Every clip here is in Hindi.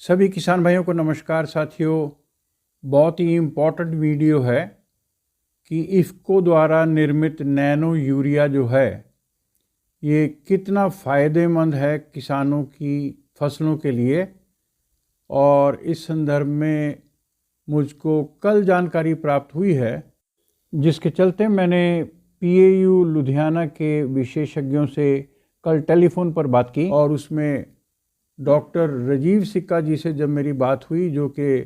सभी किसान भाइयों को नमस्कार। साथियों, बहुत ही इम्पोर्टेंट वीडियो है कि इफ़को द्वारा निर्मित नैनो यूरिया जो है ये कितना फ़ायदेमंद है किसानों की फसलों के लिए। और इस संदर्भ में मुझको कल जानकारी प्राप्त हुई है, जिसके चलते मैंने PAU लुधियाना के विशेषज्ञों से कल टेलीफोन पर बात की। और उसमें डॉक्टर राजीव सिक्का जी से जब मेरी बात हुई, जो कि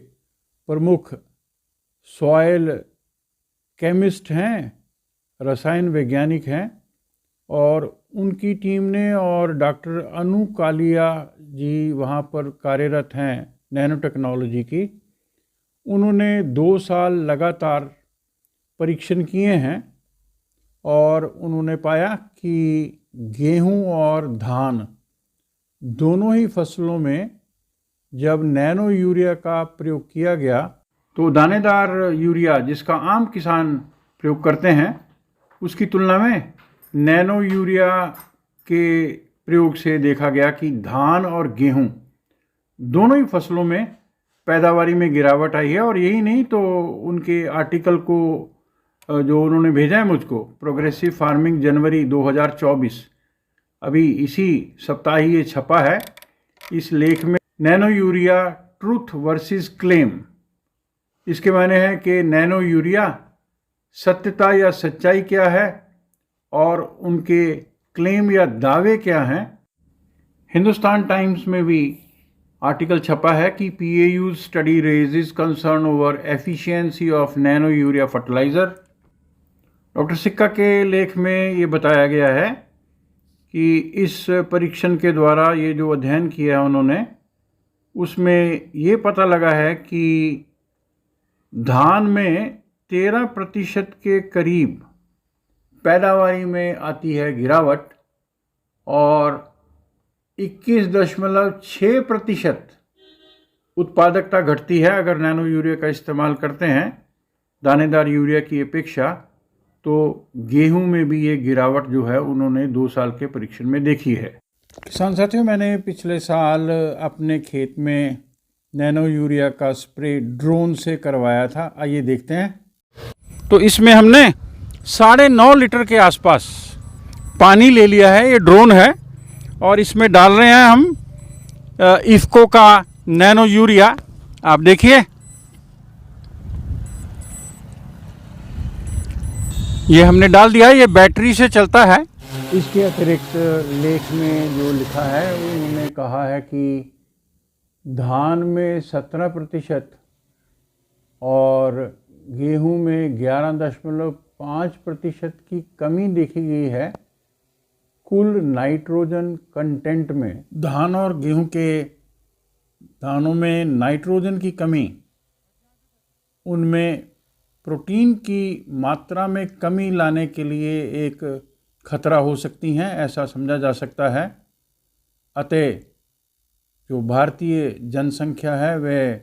प्रमुख सॉयल केमिस्ट हैं, रसायन वैज्ञानिक हैं, और उनकी टीम ने और डॉक्टर अनु कालिया जी वहाँ पर कार्यरत हैं नैनो टेक्नोलॉजी की, उन्होंने 2 साल लगातार परीक्षण किए हैं और उन्होंने पाया कि गेहूं और धान दोनों ही फसलों में जब नैनो यूरिया का प्रयोग किया गया तो दानेदार यूरिया जिसका आम किसान प्रयोग करते हैं उसकी तुलना में नैनो यूरिया के प्रयोग से देखा गया कि धान और गेहूं दोनों ही फसलों में पैदावारी में गिरावट आई है। और यही नहीं तो उनके आर्टिकल को जो उन्होंने भेजा है मुझको, प्रोग्रेसिव फार्मिंग जनवरी 2024, अभी इसी सप्ताह ही ये छपा है। इस लेख में nano urea truth versus claim, इसके मायने है कि नैनो यूरिया सत्यता या सच्चाई क्या है और उनके क्लेम या दावे क्या हैं। हिंदुस्तान टाइम्स में भी आर्टिकल छपा है कि PAU study raises concern over efficiency of nano urea fertiliser. Doctor सिक्का के लेख में ये बताया गया है कि इस परीक्षण के द्वारा ये जो अध्ययन किया है उन्होंने, उसमें ये पता लगा है कि धान में 13% के करीब पैदावारी में आती है गिरावट और 21.6% उत्पादकता घटती है अगर नैनो यूरिया का इस्तेमाल करते हैं दानेदार यूरिया की अपेक्षा। तो गेहूं में भी ये गिरावट जो है उन्होंने 2 साल के परीक्षण में देखी है। किसान साथियों, मैंने पिछले साल अपने खेत में नैनो यूरिया का स्प्रे ड्रोन से करवाया था। आइए देखते हैं। तो इसमें हमने 9.5 लीटर के आसपास पानी ले लिया है। ये ड्रोन है और इसमें डाल रहे हैं हम इफ़को का नैनो यूरिया। आप देखिए, ये हमने डाल दिया है। ये बैटरी से चलता है। इसके अतिरिक्त लेख में जो लिखा है उन्होंने कहा है कि धान में 17% और गेहूं में 11.5% की कमी देखी गई है कुल नाइट्रोजन कंटेंट में। धान और गेहूं के दानों में नाइट्रोजन की कमी, उनमें प्रोटीन की मात्रा में कमी लाने के लिए एक खतरा हो सकती हैं, ऐसा समझा जा सकता है। अतः जो भारतीय जनसंख्या है वह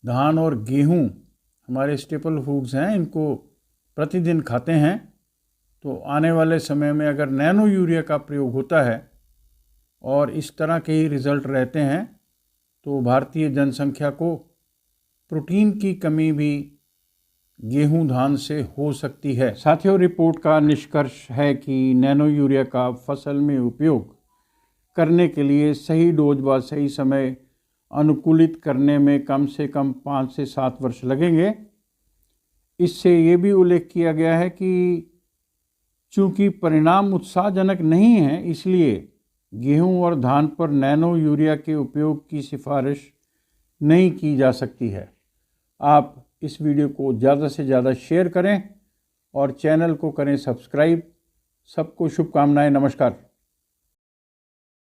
धान और गेहूं हमारे स्टेपल फूड्स हैं, इनको प्रतिदिन खाते हैं। तो आने वाले समय में अगर नैनो यूरिया का प्रयोग होता है और इस तरह के ही रिज़ल्ट रहते हैं तो भारतीय जनसंख्या को प्रोटीन की कमी भी गेहूं धान से हो सकती है। साथियों, रिपोर्ट का निष्कर्ष है कि नैनो यूरिया का फसल में उपयोग करने के लिए सही डोज व सही समय अनुकूलित करने में कम से कम 5 से 7 वर्ष लगेंगे। इससे ये भी उल्लेख किया गया है कि चूँकि परिणाम उत्साहजनक नहीं है, इसलिए गेहूं और धान पर नैनो यूरिया के उपयोग की सिफारिश नहीं की जा सकती है। आप इस वीडियो को ज़्यादा से ज़्यादा शेयर करें और चैनल को करें सब्सक्राइब। सबको शुभकामनाएं। नमस्कार।